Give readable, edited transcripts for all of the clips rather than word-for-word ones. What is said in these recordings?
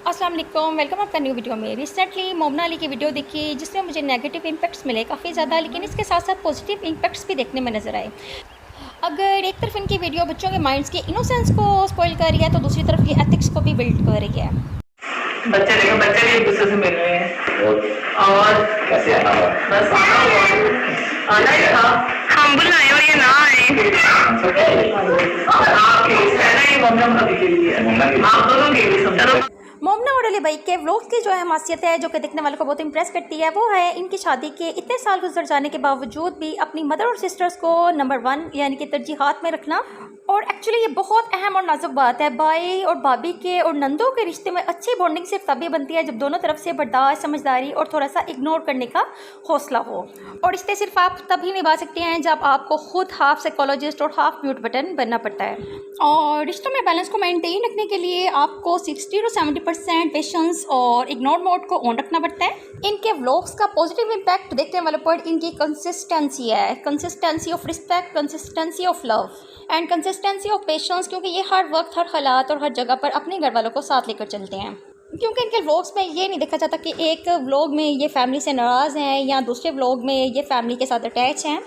अस्सलाम वालेकुम, वेलकम आपका न्यू वीडियो में। रिसेंटली मोमना अली की वीडियो देखी जिसमें मुझे नेगेटिव इम्पैक्ट्स मिले काफ़ी ज़्यादा, लेकिन इसके साथ साथ पॉजिटिव इम्पैक्ट्स भी देखने में नज़र आए। अगर एक तरफ इनकी वीडियो बच्चों के माइंड्स के इनोसेंस को स्पॉइल कर रही है, तो दूसरी तरफ ये एथिक्स को भी बिल्ड कर रही है। बच्चे देखो, बच्चे भी एक दूसरे से मिल रहे हैं और कैसे आना हुआ? बस आना आना ही था। हम बुलाए और ये ना आए। आप केस है ना, ये मोमना के लिए, आप दोनों के लिए समझो। मोमना और अली भाई के व्लॉग्स की जो है खासियत है, जो कि देखने वालों को बहुत इंप्रेस करती है, वो है इनकी शादी के इतने साल गुजर जाने के बावजूद भी अपनी मदर और सिस्टर्स को नंबर 1 यानी कि तरजीहात में रखना। और एक्चुअली ये बहुत अहम और नाजुक बात है। भाई और भाभी के और नंदों के रिश्ते में अच्छी बॉन्डिंग सिर्फ तभी बनती है जब दोनों तरफ से बर्दाश्त, समझदारी और थोड़ा सा इग्नोर करने का हौसला हो। और रिश्ते सिर्फ आप तभी निभा सकते हैं जब आपको खुद हाफ साइकोलॉजिस्ट और हाफ म्यूट बटन बनना पड़ता है। और रिश्तों में बैलेंस को मेंटेन रखने के लिए आपको 60 to 70% पेशेंस और इग्नोर मोड को ऑन रखना पड़ता है। इनके व्लॉग्स का पॉजिटिव इम्पैक्ट देखने वालों पर इनकी कंसिस्टेंसी है, consistency of respect, consistency of love and consistency of patience, क्योंकि ये हर वक्त, हर हालात और हर जगह पर अपने घर वालों को साथ लेकर चलते हैं। क्योंकि इनके व्लॉग्स में ये नहीं देखा जाता कि एक व्लॉग में ये फैमिली से नाराज़ हैं या दूसरे व्लॉग में ये फैमिली के साथ अटैच हैं।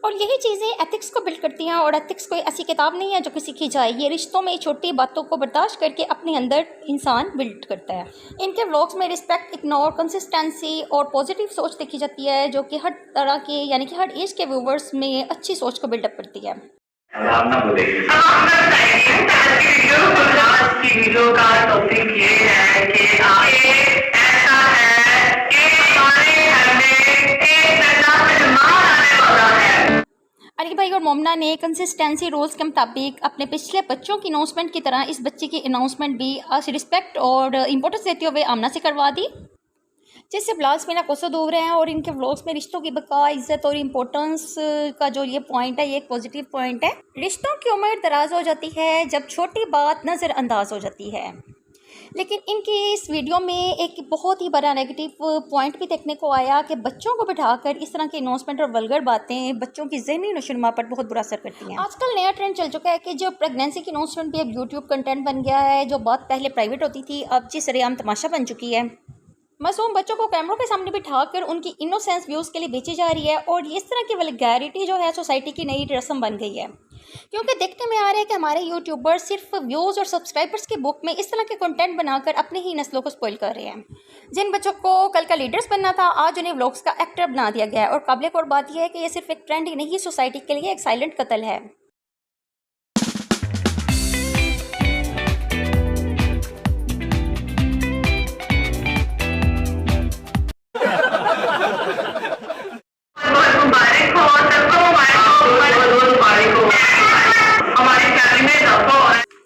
और यही चीज़ें एथिक्स को बिल्ड करती हैं। और एथिक्स कोई ऐसी किताब नहीं है जो कि सीखी जाए, ये रिश्तों में छोटी बातों को बर्दाश्त करके अपने अंदर इंसान बिल्ड करता है। इनके व्लॉग्स में रिस्पेक्ट, इग्नोर, कंसिस्टेंसी और पॉजिटिव सोच देखी जाती है, जो कि हर तरह के यानी कि हर एज के व्यूवर्स में अच्छी सोच को बिल्डअप करती है। आप ना बोलेंगे। आज की वीडियो का टॉपिक ये है कि ऐसा है कि हमारे घर में एक नया मेहमान आने वाला है। अली भाई और मोमना ने कंसिस्टेंसी रूल्स के मुताबिक अपने पिछले बच्चों की अनाउंसमेंट की तरह इस बच्चे की अनाउंसमेंट भी रिस्पेक्ट और इम्पोर्टेंस देते हुए आमना से करवा दी, जिससे ब्लाउज में ना कोसो दूर रहे हैं। और इनके व्लॉग्स में रिश्तों की बका, इज्जत और इम्पोर्टेंस का जो ये पॉइंट है, ये एक पॉजिटिव पॉइंट है। रिश्तों की उम्र दराज हो जाती है जब छोटी बात नज़रअंदाज हो जाती है। लेकिन इनकी इस वीडियो में एक बहुत ही बड़ा नेगेटिव पॉइंट भी देखने को आया कि बच्चों को बिठाकर इस तरह की अनाउंसमेंट और वल्गर बातें बच्चों की ज़हनी नशोनुमा पर बहुत बुरा असर करती हैं। आजकल नया ट्रेंड चल चुका है कि जो प्रेगनेंसी की अनाउंसमेंट भी अब यूट्यूब कंटेंट बन गया है। जो बात पहले प्राइवेट होती थी, अब जी सरेआम तमाशा बन चुकी है। मासूम बच्चों को कैमरों के सामने बिठाकर उनकी इनोसेंस व्यूज़ के लिए बेची जा रही है। और इस तरह की वल्गैरिटी जो है सोसाइटी की नई रस्म बन गई है, क्योंकि देखने में आ रहा है कि हमारे यूट्यूबर सिर्फ व्यूज़ और सब्सक्राइबर्स के बुक में इस तरह के कंटेंट बनाकर अपनी ही नस्लों को स्पॉइल कर रहे हैं। जिन बच्चों को कल का लीडर्स बनना था, आज उन्हें व्लॉग्स का एक्टर बना दिया गया है। और काबिल गौर बात यह है कि यह सिर्फ एक ट्रेंड ही नहीं, सोसाइटी के लिए एक साइलेंट कत्ल है।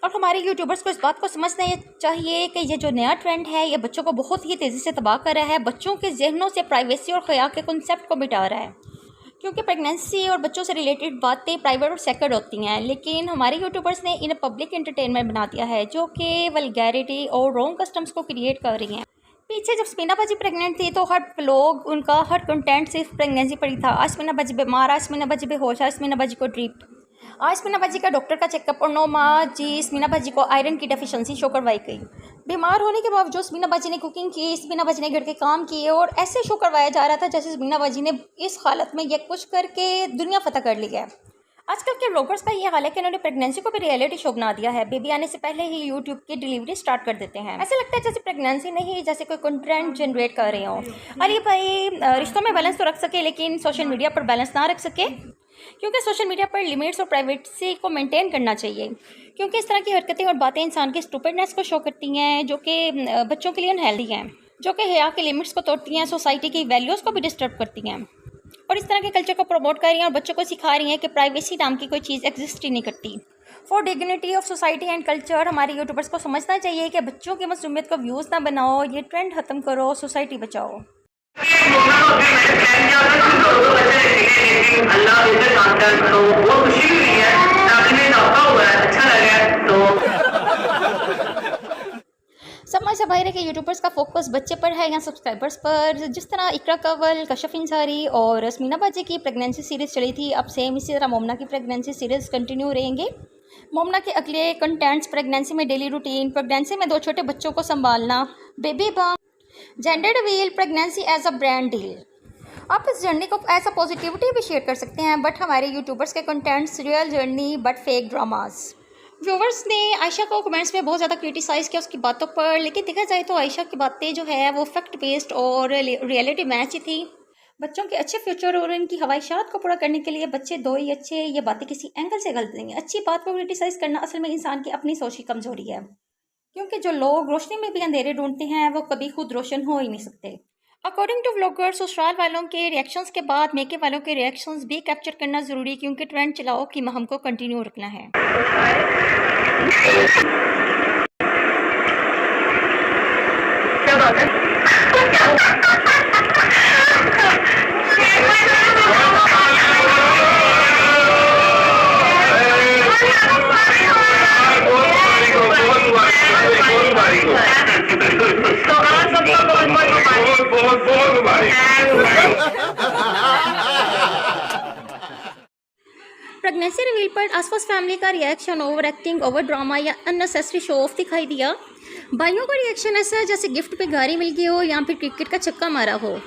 और हमारे यूट्यूबर्स को इस बात को समझना चाहिए कि ये जो नया ट्रेंड है, ये बच्चों को बहुत ही तेज़ी से तबाह कर रहा है। बच्चों के जहनों से प्राइवेसी और ख्याल के कॉन्सेप्ट को मिटा रहा है, क्योंकि प्रेगनेंसी और बच्चों से रिलेटेड बातें प्राइवेट और सेक्रेट होती हैं। लेकिन हमारे यूट्यूबर्स ने इन्हें पब्लिक एंटरटेनमेंट बना दिया है, जो कि वल्गैरिटी और रॉन्ग कस्टम्स को क्रिएट कर रही हैं। पीछे जब स्मीना बाजी प्रेग्नेंट थी तो हर व्लॉग, उनका हर कंटेंट सिर्फ प्रेगनेंसी पर ही था। आज स्मीना बाजी बीमार, आज स्मीना बाजी बेहोश, आज स्मीना बाजी को ड्रिप, आज स्मीना बाजी का डॉक्टर का चेकअप। और 9 माह जी स्मीना बाजी को आयरन की डेफिशिएंसी शो करवाई गई। बीमार होने के बावजूद स्मीना बाजी ने कुकिंग की, स्मीना बाजी ने घर के काम किए और ऐसे शो करवाया जा रहा था जैसे स्मीना बाजी ने इस हालत में ये कुछ करके दुनिया फतह कर ली है। आजकल के व्लॉगर्स का ये हाल है कि उन्होंने प्रेगनेंसी को भी रियलिटी शो बना दिया है। बेबी आने से पहले ही यूट्यूब की डिलीवरी स्टार्ट कर देते हैं। ऐसे लगता है जैसे प्रेगनेंसी नहीं, जैसे कोई कंटेंट जनरेट कर रहे हो। अरे भाई, रिश्तों में बैलेंस तो रख सके, लेकिन सोशल मीडिया पर बैलेंस ना रख सके, क्योंकि सोशल मीडिया पर लिमिट्स और प्राइवेसी को मेंटेन करना चाहिए। क्योंकि इस तरह की हरकतें और बातें इंसान की स्टूपिडनेस को शो करती हैं, जो कि बच्चों के लिए अनहेल्दी हैं, जो कि हया की लिमिट्स को तोड़ती हैं, सोसाइटी की वैल्यूज़ को भी डिस्टर्ब करती हैं और इस तरह के कल्चर को प्रमोट कर रही हैं और बच्चों को सिखा रही हैं कि प्राइवेसी नाम की कोई चीज़ एग्जिस्ट ही नहीं करती। For dignity of society and culture हमारे यूट्यूबर्स को समझना चाहिए कि बच्चों की मासूमियत को व्यूज़ ना बनाओ, ये ट्रेंड ख़त्म करो, सोसाइटी बचाओ। समझ से बाहर है कि यूट्यूबर्स का फोकस बच्चे पर है या सब्सक्राइबर्स पर। जिस तरह इकरा कंवल, कशफ इंसारी और स्मीना बाजी की प्रेगनेंसी सीरीज़ चली थी, अब सेम इसी तरह मोमना की प्रेगनेंसी सीरीज़ कंटिन्यू रहेंगे। मोमना के अगले कंटेंट्स: प्रेगनेंसी में डेली रूटीन, प्रेगनेंसी में 2 छोटे बच्चों को संभालना, baby bump, gender reveal, pregnancy as a brand deal. आप इस जर्नी को एज अ पॉजिटिविटी भी शेयर कर सकते हैं, बट हमारे यूट्यूबर्स के contents real journey but fake dramas. Viewers ने आयशा को कमेंट्स में बहुत ज़्यादा क्रिटिसाइज़ किया उसकी बातों पर, लेकिन देखा जाए तो आयशा की बातें जो है वो फैक्ट बेस्ड और रियलिटी मैच ही थी। बच्चों के अच्छे फ्यूचर और इनकी ख्वाहिशात को पूरा करने के लिए बच्चे 2 ही अच्छे, ये बातें किसी एंगल से गलत नहीं है। अच्छी बात को क्रिटिसाइज़ करना असल में इंसान की अपनी सोच की कमज़ोरी है, क्योंकि जो लोग रोशनी में भी अंधेरे ढूंढते हैं वो कभी खुद रोशन हो ही नहीं सकते। अकॉर्डिंग टू व्लॉगर्स, ससुराल वालों के रिएक्शंस के बाद मेके वालों के रिएक्शंस भी कैप्चर करना ज़रूरी, क्योंकि ट्रेंड चलाओ की महम को कंटिन्यू रखना है। प्रेगनेंसी रिवील पर आसपास फैमिली का reaction over acting, over drama या अननेसेसरी शो ऑफ दिखाई दिया। भाइयों का रिएक्शन ऐसा है जैसे गिफ्ट पे गाड़ी मिल गई हो या फिर क्रिकेट का छक्का मारा हो।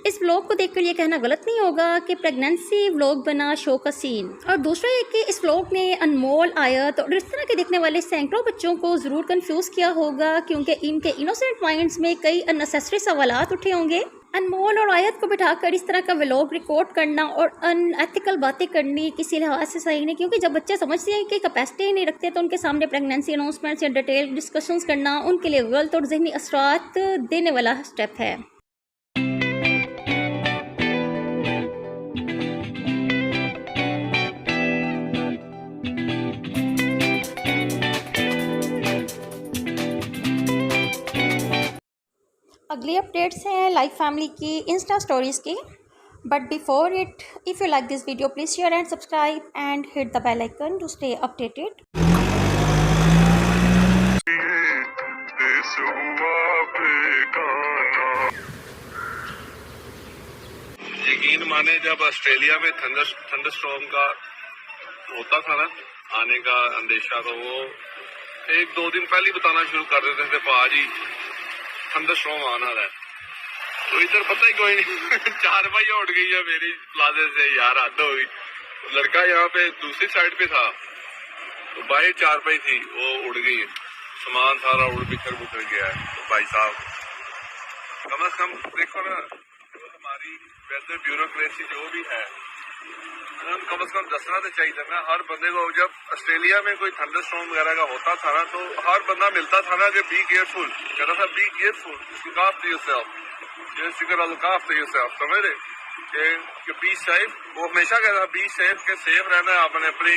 इस व्लॉग को देखकर ये कहना गलत नहीं होगा कि प्रेगनेंसी व्लॉग बना शो का सीन। और दूसरा ये कि इस व्लॉग ने अनमोल, आयत और इस तरह के देखने वाले सैकड़ों बच्चों को ज़रूर कंफ्यूज किया होगा, क्योंकि इनके इनोसेंट माइंड्स में कई अननेसेसरी सवालात उठे होंगे। अनमोल और आयत को बिठाकर इस तरह का व्लॉग रिकॉर्ड करना और अनएथिकल बातें करनी किसी लिहाज से सही नहीं, क्योंकि जब बच्चे समझते हैं कि कैपेसिटी ही नहीं रखते तो उनके सामने प्रेगनेंसी अनाउंसमेंट्स या डिटेल डिस्कशंस करना उनके लिए गलत और ज़हनी असरात देने वाला स्टेप है। अगली अपडेट्स हैं लाइफ फैमिली की इंस्टा स्टोरीज़ की, but before it if you like this video please share and subscribe and hit the bell icon to stay updated. यकीन माने जब ऑस्ट्रेलिया में थंडरस्टॉर्म का होता था ना आने का अंदेशा, तो वो 1-2 दिन पहले ही बताना शुरू कर देते थे, पाजी थंडरस्टॉर्म आना है। तो इधर पता ही कोई नहीं 4 बजे उठ गई है मेरी प्लाजे से, यार हद हो गई। लड़का यहाँ पे दूसरी साइड पे था, तो बाहर 4 बजे थी, वो उड़ गई, सामान सारा उड़ बिखर गया है। तो भाई साहब कम से कम देखो ना, जो हमारी वेदर ब्यूरोक्रेसी जो भी है, हम कम से कम दसना तो चाहिए ना हर बंदे को। जब ऑस्ट्रेलिया में कोई थंडरस्टॉर्म वगैरह का होता था ना, तो हर बंदा मिलता था ना कि बी केयरफुल, कहता था be careful, look after yourself, just you गोटा लुक आफ्टर योरसेल्फ, समझ रहे कि बी सेफ। वो हमेशा कहता बी सेफ, के सेफ रहना है, आपने अपनी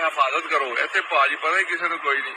हिफाजत करो। ऐसे भाजी पता ही किसी ने कोई नहीं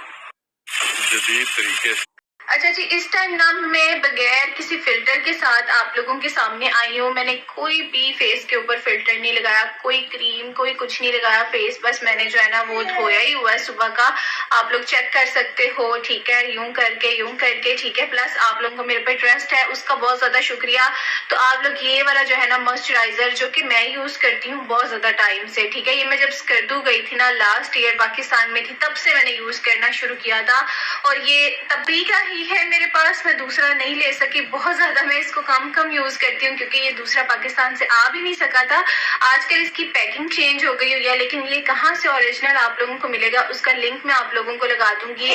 जदीद तरीके से। अच्छा जी, इस टाइम ना मैं बगैर किसी फिल्टर के साथ आप लोगों के सामने आई हूँ। मैंने कोई भी फेस के ऊपर फिल्टर नहीं लगाया, कोई क्रीम, कोई कुछ नहीं लगाया फेस, बस मैंने जो है ना वो धोया ही हुआ है सुबह का। आप लोग चेक कर सकते हो, ठीक है, यूं करके ठीक है। प्लस आप लोगों को मेरे पे ट्रस्ट है, उसका बहुत ज्यादा शुक्रिया। तो आप लोग ये वाला जो है ना मॉइस्चराइजर जो कि मैं यूज करती हूँ बहुत ज्यादा टाइम से, ठीक है, ये मैं जब स्कर्दू गई थी ना लास्ट ईयर पाकिस्तान में थी, तब से मैंने यूज करना शुरू किया था। और ये तभी का ही है मेरे पास, मैं दूसरा नहीं ले सकी। बहुत ज्यादा मैं इसको कम यूज करती हूँ, क्योंकि ये दूसरा पाकिस्तान से आ भी नहीं सका था। आजकल इसकी पैकिंग चेंज हो गई हुई है, लेकिन ये कहाँ से ओरिजिनल आप लोगों को मिलेगा उसका लिंक मैं आप लोगों को लगा दूंगी।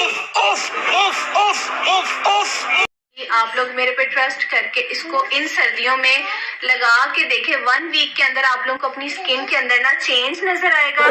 आप लोग मेरे पे ट्रस्ट करके इसको इन सर्दियों में लगा के देखें, 1 वीक के अंदर आप लोगों को अपनी स्किन के अंदर ना चेंज नजर आएगा।